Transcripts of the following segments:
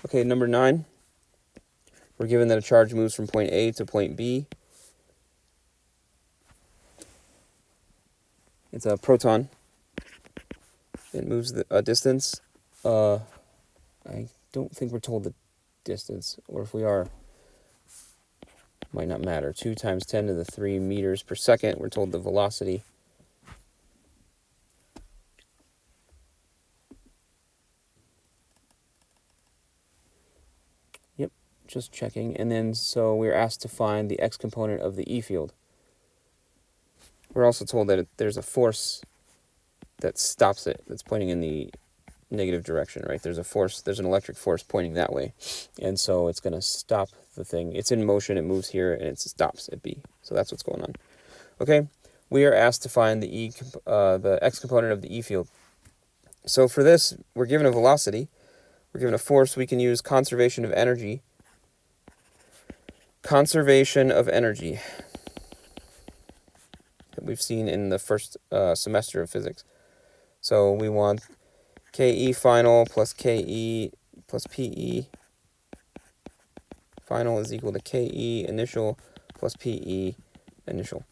Okay, number 9. We're given that a charge moves from point A to point B. It's a proton. It moves a distance. I don't think we're told the distance, or if we are, might not matter. 2 times 10 to the 3 meters per second. We're told the velocity. Yep, just checking. And then so we're asked to find the x component of the E field. We're also told that there's a force that stops it, that's pointing in the negative direction, right? There's a force, there's an electric force pointing that way. And so it's going to stop the thing. It's in motion, it moves here, and it stops at B. So that's what's going on. Okay, we are asked to find the x component of the E field. So for this, we're given a velocity, we're given a force. We can use conservation of energy. Conservation of energy that we've seen in the first semester of physics. So we want KE final plus KE plus PE final is equal to KE initial plus PE initial.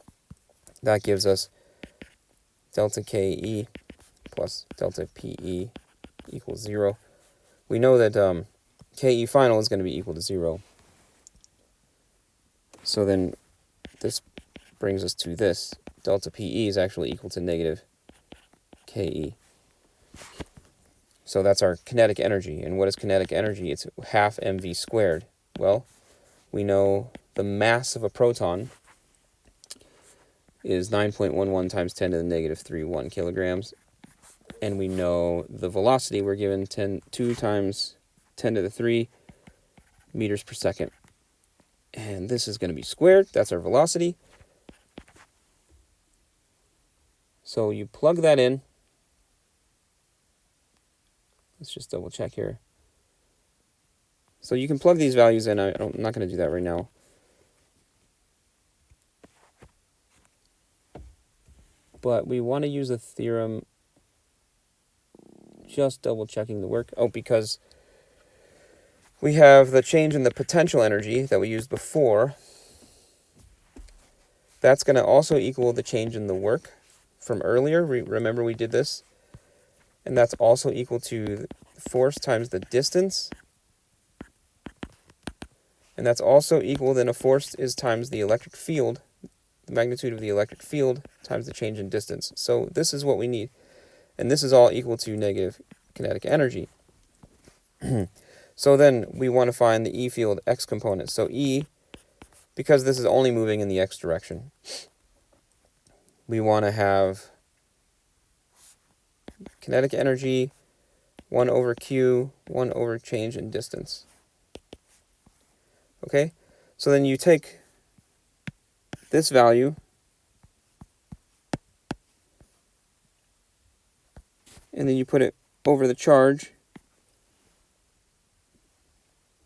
That gives us delta KE plus delta PE equals 0. We know that KE final is going to be equal to 0. So then this brings us to this. Delta PE is actually equal to negative KE. So that's our kinetic energy. And what is kinetic energy? It's half mv squared. Well, we know the mass of a proton is 9.11 times 10 to the negative 31 kilograms. And we know the velocity, we're given 2 times 10 to the 3 meters per second. And this is going to be squared. That's our velocity. So you plug that in. Let's just double check here. So you can plug these values in. I'm not going to do that right now. But we want to use a theorem. Just double checking the work. Oh, because we have the change in the potential energy that we used before. That's going to also equal the change in the work from earlier. Remember we did this? And that's also equal to the force times the distance. And that's also equal, then a force is times the electric field, the magnitude of the electric field times the change in distance. So this is what we need. And this is all equal to negative kinetic energy. So then we want to find the E field x component. So E, because this is only moving in the x direction, we want to have kinetic energy 1 over q, 1 over change in distance. Okay, so then you take this value and then you put it over the charge,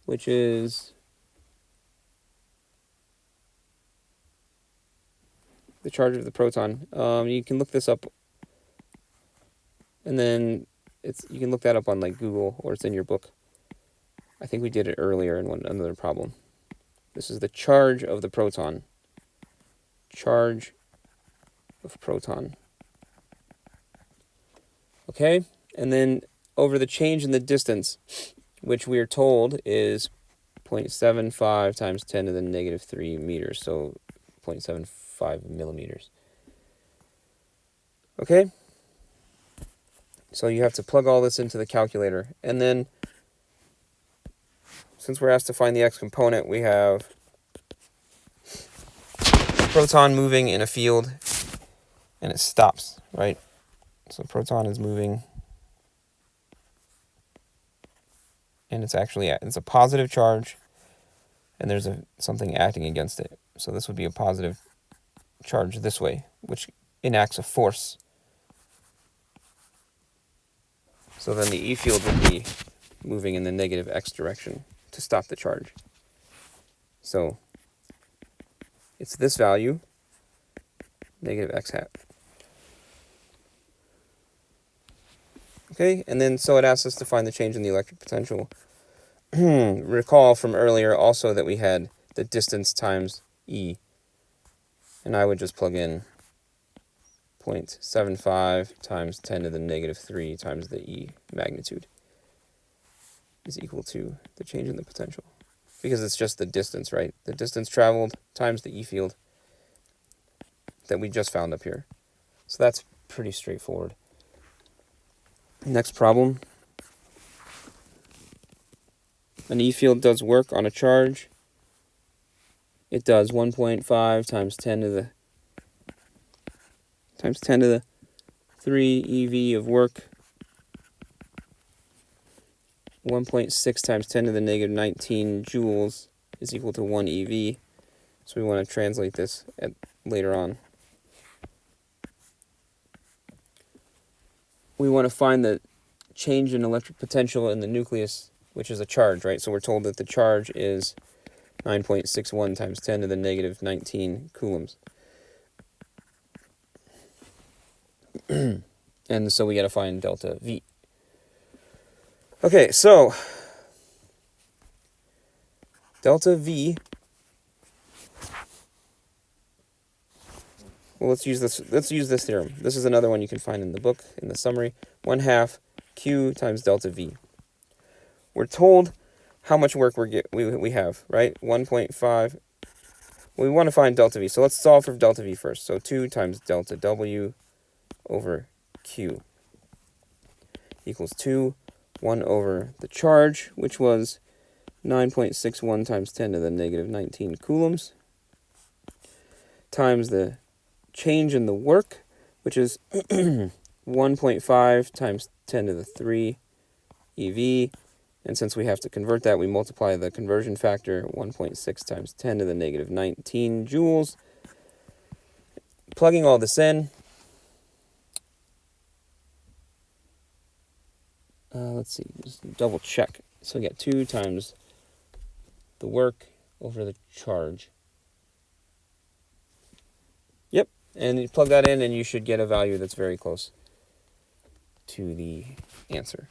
which is the charge of the proton. You can look this up, and then you can look that up on like Google, or it's in your book. I think we did it earlier in another problem. This is the charge of the proton. Charge of proton. Okay, and then over the change in the distance, which we are told is 0.75 times 10 to the negative 3 meters, so 0.75 millimeters. Okay, so you have to plug all this into the calculator, and then since we're asked to find the x component, we have a proton moving in a field, and it stops, right? So proton is moving, and it's a positive charge, and there's something acting against it. So this would be a positive charge this way, which enacts a force. So then the E field would be moving in the negative x direction to stop the charge. So it's this value, negative x hat. Okay, and then so it asks us to find the change in the electric potential. recall from earlier also that we had the distance times E. And I would just plug in 0.75 times 10 to the negative 3 times the E magnitude is equal to the change in the potential. Because it's just the distance, right? The distance traveled times the E field that we just found up here. So that's pretty straightforward. Next problem. An E field does work on a charge. It does 1.5 times 10 to the 3 EV of work. 1.6 times 10 to the negative 19 joules is equal to 1 EV. So we want to translate this later on. We want to find the change in electric potential in the nucleus, which is a charge, right? So we're told that the charge is 9.61 times 10 to the negative 19 coulombs. And so we got to find delta V. Okay, so delta V, well, let's use this theorem. This is another one you can find in the book, in the summary. 1/2 Q times delta V. We're told how much work we have, right? 1.5. We want to find delta V. So let's solve for delta V first. So 2 times delta W over Q equals 2. 1 over the charge, which was 9.61 times 10 to the negative 19 coulombs, times the change in the work, which is 1.5 times 10 to the 3 EV. And since we have to convert that, we multiply the conversion factor, 1.6 times 10 to the negative 19 joules. Plugging all this in, let's see, just double check. So we get 2 times the work over the charge. Yep, and you plug that in and you should get a value that's very close to the answer.